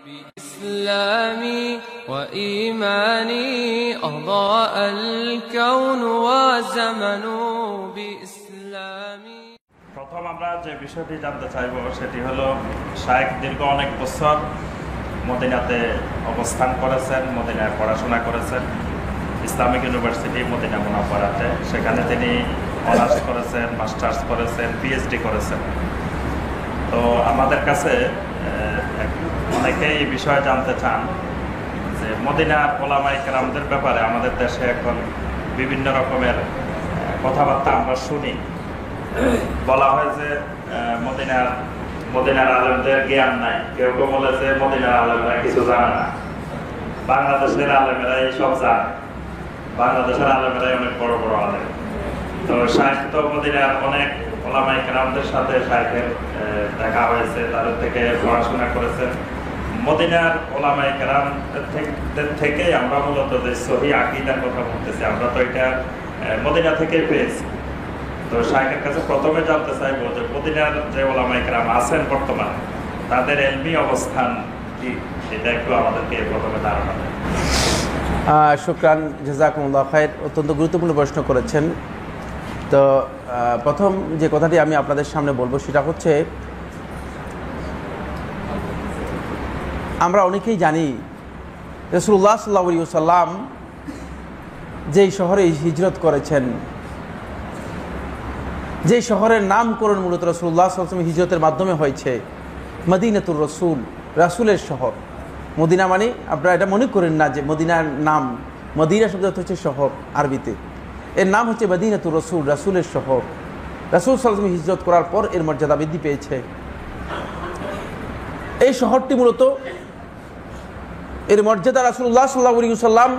بإسلامي وإيماني أضاء الكون والزمن بإسلامي। প্রথম আমরা যে বিষয়টি জানতে চাইব সেটি হলো শায়েখ দীর্ঘ অনেক বছর মদিনাতে অবস্থান করেছেন, মদিনায় পড়াশোনা করেছেন, ইসলামিক ইউনিভার্সিটি মদিনা মুনাওয়ারাতে। সেখানে তিনি অনার্স করেছেন, মাস্টার্স করেছেন, পিএইচডি করেছেন। তো আমাদের কাছে অনেকেই এই বিষয়ে জানতে চান যে মদিনার ওলামায়ে কেরামদের ব্যাপারে আমাদের দেশে এখন বিভিন্ন রকমের কথাবার্তা আমরা শুনি। বলা হয় যে মদিনার আলেমদের জ্ঞান নাই, কেউ কেউ বলেছে মদিনার আলেমরা কিছু জানে না, বাংলাদেশের আলেমেরা এই সব জানে, বাংলাদেশের আলেমেরাই অনেক বড় বড় আলেম। তো শায়েখ তো মদিনার অনেক ওলামায়ে কেরামদের সাথে শায়েখের দেখা হয়েছে, তাদের থেকে পড়াশোনা করেছেন। মদিনার ওলামায়ে কেরামদের থেকে আমরা মূলত যে সহিহ আকীদার কথা বলতেছি, আমরা তো এটা মদিনা থেকেই পেয়েছি। তো শায়েখের কাছে প্রথমে জানতে চাইবো যে মদিনার যে ওলামায়ে কেরাম আছেন বর্তমানে, তাদের ইলমি অবস্থান কি, সেটা একটু আমাদেরকে প্রথমে ধারণা দেন। শুকরান, জাযাকুমুল্লাহ খায়র। অত্যন্ত গুরুত্বপূর্ণ প্রশ্ন করেছেন। তো প্রথম যে কথাটি আমি আপনাদের সামনে বলবো সেটা হচ্ছে, আমরা অনেকেই জানি রাসূলুল্লাহ সাল্লাল্লাহু আলাইহি ওয়াসাল্লাম যেই শহরে হিজরত করেছেন, যে শহরের নামকরণ মূলত রাসূলুল্লাহ সাল্লাল্লাহু আলাইহি ওয়াসাল্লাম হিজরতের মাধ্যমে হয়েছে, মদিনাতুর রাসূল, রাসূলের শহর। মদিনা মানে আপনারা এটা মনে করেন না যে মদিনার নাম, মদিনা শব্দ হচ্ছে শহর আরবিতে, এর নাম হচ্ছে মদিনাতুর রাসূল, রাসূলের শহর। রাসূল সাল্লাল্লাহু আলাইহি ওয়াসাল্লাম হিজরত করার পর এর মর্যাদা বৃদ্ধি পেয়েছে। এই শহরটি মূলত এর মর্যাদা রাসূলুল্লাহ সাল্লাল্লাহু আলাইহি ওয়াসাল্লাম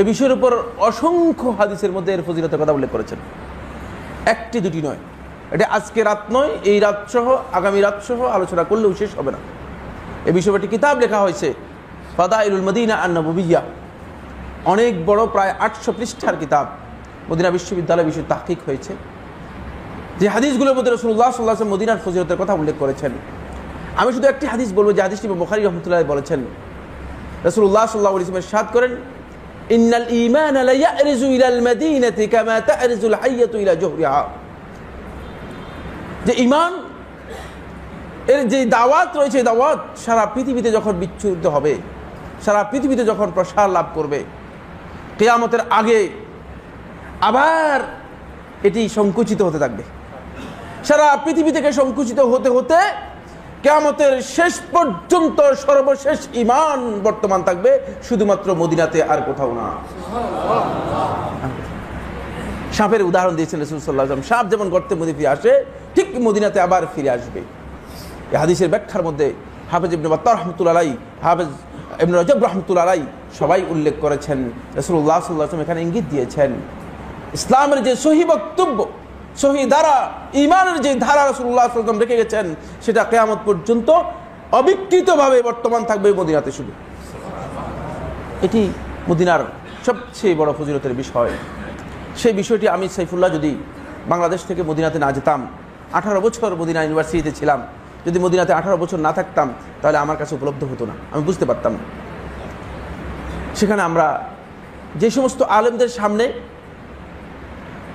এই বিষয়ের উপর অসংখ্য হাদিসের মধ্যে এর ফজিলতের কথা উল্লেখ করেছেন, একটি দুটি নয়। এটা আজকে রাত নয়, এই রাত সহ আগামী রাত সহ আলোচনা করলেও শেষ হবে না। এই বিষয়ে একটি কিতাব লেখা হয়েছে, ফাদাইলুল মদিনা আন-নববিয়্যাহ, অনেক বড়, প্রায় 800 পৃষ্ঠার কিতাব। মদিনা বিশ্ববিদ্যালয় বিষয়ে তাহকিক হয়েছে, যে হাদিসগুলোর মধ্যে রাসূলুল্লাহ সাল্লাল্লাহু আলাইহি ওয়াসাল্লাম মদিনার ফজিলতের কথা উল্লেখ করেছেন। আমি শুধু একটি হাদিস বলবো, যে হাদিসটি বুখারী রাহমাতুল্লাহ বলেছেন, রাসূলুল্লাহ সাল্লাল্লাহু আলাইহি ওয়াসাল্লাম ইরশাদ করেন, ইন্নাল ঈমানা লা ইয়ারজু ইলাল মাদিনাতি কামা তারজুল হাইয়াতু ইলা জুহরিহা। যে ঈমান এর যে দাওয়াত রয়েছে, দাওয়াত সারা পৃথিবীতে যখন বিচ্ছুরিত হবে, সারা পৃথিবীতে যখন প্রসার লাভ করবে, কিয়ামতের আগে আবার এটি সংকুচিত হতে থাকবে। সারা পৃথিবী থেকে সংকুচিত হতে হতে কিয়ামতের শেষ পর্যন্ত সর্বশেষ ঈমান বর্তমান থাকবে শুধুমাত্র মদিনাতে, আর কোথাও না। সাপের উদাহরণ দিয়েছেন রাসূল সাল্লাল্লাহু আলাইহি ওয়াসাল্লাম। সাপ যেমন গর্তে মধ্যে ফিরে আসে, ঠিক মদিনাতে আবার ফিরে আসবে। এই হাদিসের ব্যাখ্যার মধ্যে হাফেজ ইবনে বাত্তার রাহমাতুল্লাহ আলাইহি, হাফেজ ইবনে রাজব রাহমাতুল্লাহ আলাইহি সবাই উল্লেখ করেছেন, রাসূলুল্লাহ সাল্লাল্লাহু আলাইহি ওয়াসাল্লাম এখানে ইঙ্গিত দিয়েছেন, ইসলামের যে সহি বক্তব্য, সহি ধারা, ঈমানের যে ধারা রাসূলুল্লাহ সাল্লাল্লাহু আলাইহি ওয়াসাল্লাম রেখে গেছেন, সেটা কিয়ামত পর্যন্ত অবিকৃতভাবে বর্তমান থাকবে মদিনাতে শুধু। এটি মদিনার সবচেয়ে বড় ফজিলতের বিষয়। সেই বিষয়টি আমি সাইফুল্লাহ যদি বাংলাদেশ থেকে মদিনাতে না যেতাম, 18 বছর মদিনা ইউনিভার্সিটিতে ছিলাম, যদি মদিনাতে 18 বছর না থাকতাম, তাহলে আমার কাছে উপলব্ধ হতো না, আমি বুঝতে পারতাম না। সেখানে আমরা যে সমস্ত আলেমদের সামনে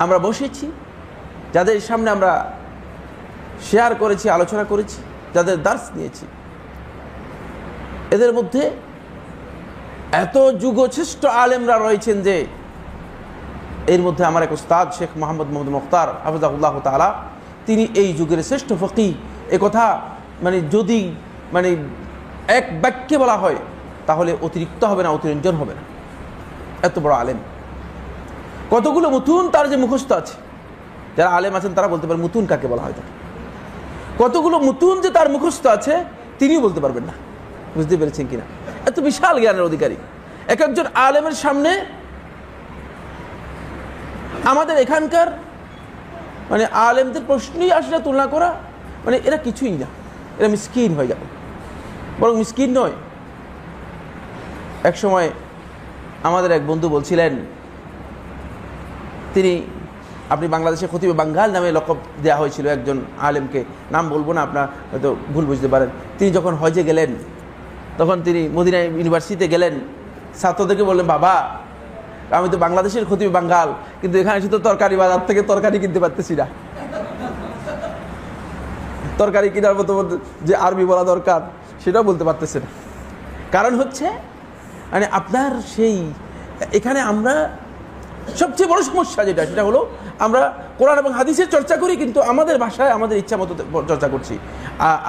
আমরা বসেছি, যাদের সামনে আমরা শেয়ার করেছি, আলোচনা করেছি, যাদের দার্স নিয়েছি, এদের মধ্যে এত যুগশ্রেষ্ঠ আলেমরা রয়েছেন যে এর মধ্যে আমার এক উস্তাদ শেখ মোহাম্মদ মুখতার হাফিজাহুল্লাহ তাআলা, তিনি এই যুগের শ্রেষ্ঠ ফকিহ। এ কথা যদি এক বাক্যে বলা হয় তাহলে অতিরিক্ত হবে না, অতিরঞ্জন হবে না। এত বড় আলেম, কতগুলো মুতুন তার যে মুখস্থ আছে, যারা আলেম আছেন তারা বলতে পারেন মুতুন কাকে বলা হয়। তাকে কতগুলো মুতুন যে তার মুখস্থ আছে তিনিও বলতে পারবেন না। বুঝতে পেরেছেন কিনা? এত বিশাল জ্ঞানের অধিকারী এক একজন আলেমের সামনে আমাদের এখানকার আলেমদের প্রশ্নই আসলে তুলনা করা, এরা কিছুই না, এরা মিসকিন হয়ে যাবে। বরং মিসকিন নয়, এক সময় আমাদের এক বন্ধু বলছিলেন, তিনি আপনি বাংলাদেশে খতিবে বাঙ্গাল নামে লকব দেওয়া হয়েছিল একজন আলেমকে, নাম বলবো না, আপনার হয়তো ভুল বুঝতে পারেন। তিনি যখন হজে গেলেন তখন তিনি মদিনা ইউনিভার্সিটিতে গেলেন, ছাত্রদেরকে বললেন, বাবা আমি তো বাংলাদেশের খতিবে বাঙ্গাল, কিন্তু এখানে শুধু তরকারি বাজার থেকে তরকারি কিনতে পারতেছি না। তরকারি কেনার মতো যে আরবি বলা দরকার সেটাও বলতে পারতেছে না। কারণ হচ্ছে মানে আপনার সেই এখানে আমরা সবচেয়ে বড় সমস্যা যেটা, সেটা হলো আমরা কোরআন এবং হাদিসের চর্চা করি, কিন্তু আমাদের ভাষায় আমাদের ইচ্ছা মতো চর্চা করছি।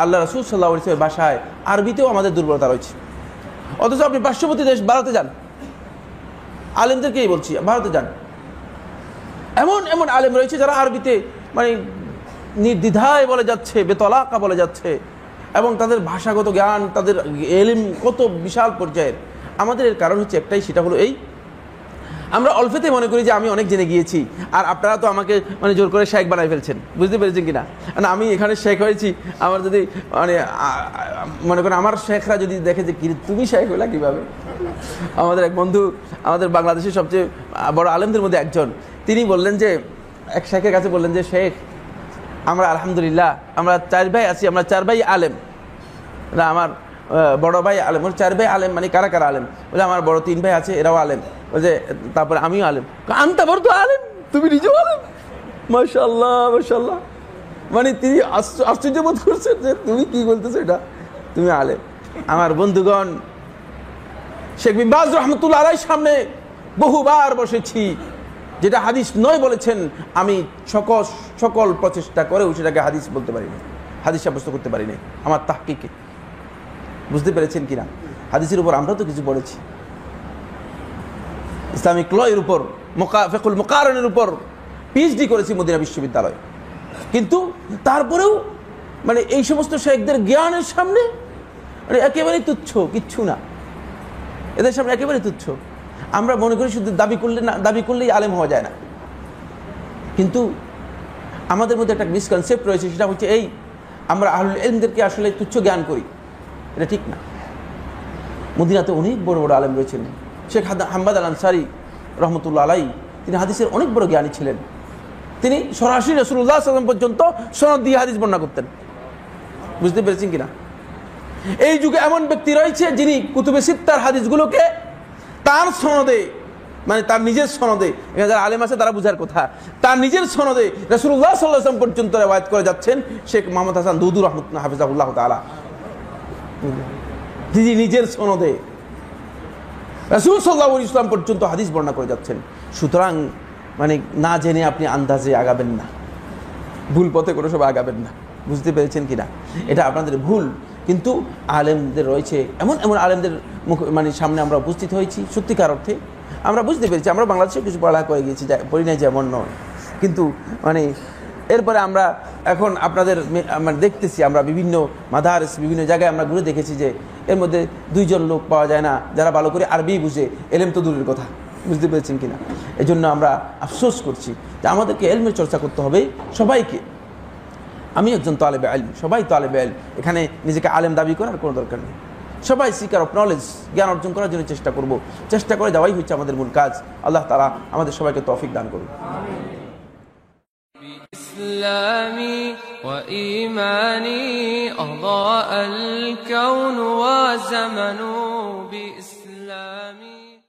আল্লাহ রাসূল সাল্লাল্লাহু আলাইহি ওয়াসাল্লামের ভাষায় আরবিতেও আমাদের দুর্বলতা রয়েছে। অথচ আপনি পার্শ্ববর্তী দেশ ভারতে যান, আলেমদেরকেই বলছি, ভারতে যান, এমন এমন আলেম রয়েছে যারা আরবিতে মানে নির্দ্বিধায় বলে যাচ্ছে, বেতলাকা বলে যাচ্ছে, এবং তাদের ভাষাগত জ্ঞান, তাদের এলিম কত বিশাল পর্যায়ের। আমাদের এর কারণ হচ্ছে একটাই, সেটা হলো এই, আমরা অল্পেতে মনে করি যে আমি অনেক জেনে গিয়েছি, আর আপনারা তো আমাকে মানে জোর করে শেখ বানাই ফেলছেন। বুঝতে পেরেছেন কিনা? না, আমি এখানে শেখ হয়েছি, আমার যদি মানে মনে করেন আমার শেখরা যদি দেখে যে তুমি শেখ হইলা কীভাবে। আমাদের এক বন্ধু, আমাদের বাংলাদেশের সবচেয়ে বড় আলেমদের মধ্যে একজন, তিনি বললেন যে এক শেখের কাছে বললেন যে, শেখ আমরা আলহামদুলিল্লাহ আমরা 4 ভাই আছি, আমরা 4 ভাই আলেম। না, আমার বড় ভাই আলেম, ওর 4 ভাই আলেম, মানে কারা কারা আলেম? বলে আমার বড় 3 ভাই আছে, এরাও আলেম। বলছে তারপরে আমিও আলেম। আনতা বড় তো আলেম, তুমি নিজেও আলেম। মাশাআল্লাহ মাশাআল্লাহ, মানে তিনি আশ্চর্য বোধ করছেন যে তুমি কি বলতেছো, এটা তুমি আলেম। আমার বন্ধুগণ, শেখ বিন বাজ রহমতুল্লাহ আলাইহির সামনে বহুবার বসেছি, যেটা হাদিস নয় বলেছেন, আমি সকল প্রচেষ্টা করেও সেটাকে হাদিস বলতে পারিনি, হাদিস সাব্যস্ত করতে পারিনি আমার তাহকিকে। বুঝতে পেরেছেন কিনা? হাদিসের উপর আমরা তো কিছু পড়েছি, ইসলামিক ল এর উপর, ফিকহুল মুকারনের উপর পিএইচডি করেছি মদিনা বিশ্ববিদ্যালয়, কিন্তু তারপরেও মানে এই সমস্ত শেখদের জ্ঞানের সামনে মানে একেবারেই তুচ্ছ, কিচ্ছু না, এদের সামনে একেবারে তুচ্ছ। আমরা মনে করি শুধু দাবি করলেই আলেম হওয়া যায় না, কিন্তু আমাদের মধ্যে একটা মিসকনসেপ্ট রয়েছে, সেটা হচ্ছে এই, আমরা আহলুল ইলমদেরকে আসলে তুচ্ছ জ্ঞান করি, এটা ঠিক না। মদিনাতে অনেক বড় বড় আলেম রয়েছেন। শেখ হাম্মাদ আল আনসারী রহমতুল্লাহ আলাইহি, তিনি হাদিসের অনেক বড় জ্ঞানী ছিলেন। তিনি সরাসরি রাসূলুল্লাহ সাল্লাল্লাহু আলাইহি ওয়াসাল্লাম পর্যন্ত সনদ দিয়ে হাদিস বর্ণনা করতেন। বুঝতে পেরেছেন কিনা? এই যুগে এমন ব্যক্তি রয়েছে যিনি কুতুবে সিত্তার হাদিসগুলোকে তার সনদে, মানে তার নিজের সনদে, এখানে যারা আলেম আছে তারা বুঝার কথা, তার নিজের সনদে রাসূলুল্লাহ সাল্লাল্লাহু আলাইহি ওয়াসাল্লাম পর্যন্ত রিওয়ায়াত করে যাচ্ছেন শেখ মুহাম্মদ হাসান দুদু রাহমাতুল্লাহ হাফিজাহুল্লাহ তাআলা। তিনি নিজের সনদে রাসূল সাল্লাল্লাহু আলাইহি ওয়াসাল্লাম পর্যন্ত হাদিস বর্ণনা করে যাচ্ছেন। সুতরাং মানে না জেনে আপনি আন্দাজে আগাবেন না, ভুল পথে কোনো সময় আগাবেন না। বুঝতে পেরেছেন কিনা? এটা আপনাদের ভুল। কিন্তু আলেমদের রয়েছে, এমন এমন আলেমদের মানে সামনে আমরা উপস্থিত হয়েছি, সত্যিকার অর্থে আমরা বুঝতে পেরেছি। আমরা বাংলাদেশে কিছু পড়ালেখা করে গিয়েছি, পড়ি নাই যেমন নয়, কিন্তু মানে এরপরে আমরা এখন আপনাদের মানে দেখতেছি, আমরা বিভিন্ন মাদারিস বিভিন্ন জায়গায় আমরা ঘুরে দেখেছি যে এর মধ্যে 2 জন লোক পাওয়া যায় না যারা ভালো করে আরবি বুঝে, এলেম তো দূরের কথা। বুঝতে পেরেছেন কিনা? এই জন্য আমরা আফসোস করছি যে আমাদেরকে এলমের চর্চা করতে হবে সবাইকে। আমি একজন তালেবে ইলম, সবাই তালেবে ইলম, এখানে নিজেকে আলেম দাবি করার কোনো দরকার নেই। সবাই সিকার অফ নলেজ, জ্ঞান অর্জন করার জন্য চেষ্টা করব, চেষ্টা করে যাওয়াই হচ্ছে আমাদের মূল কাজ। আল্লাহ তাআলা আমাদের সবাইকে তৌফিক দান করুন। إسلامي وإيماني أضاء الكون وزمن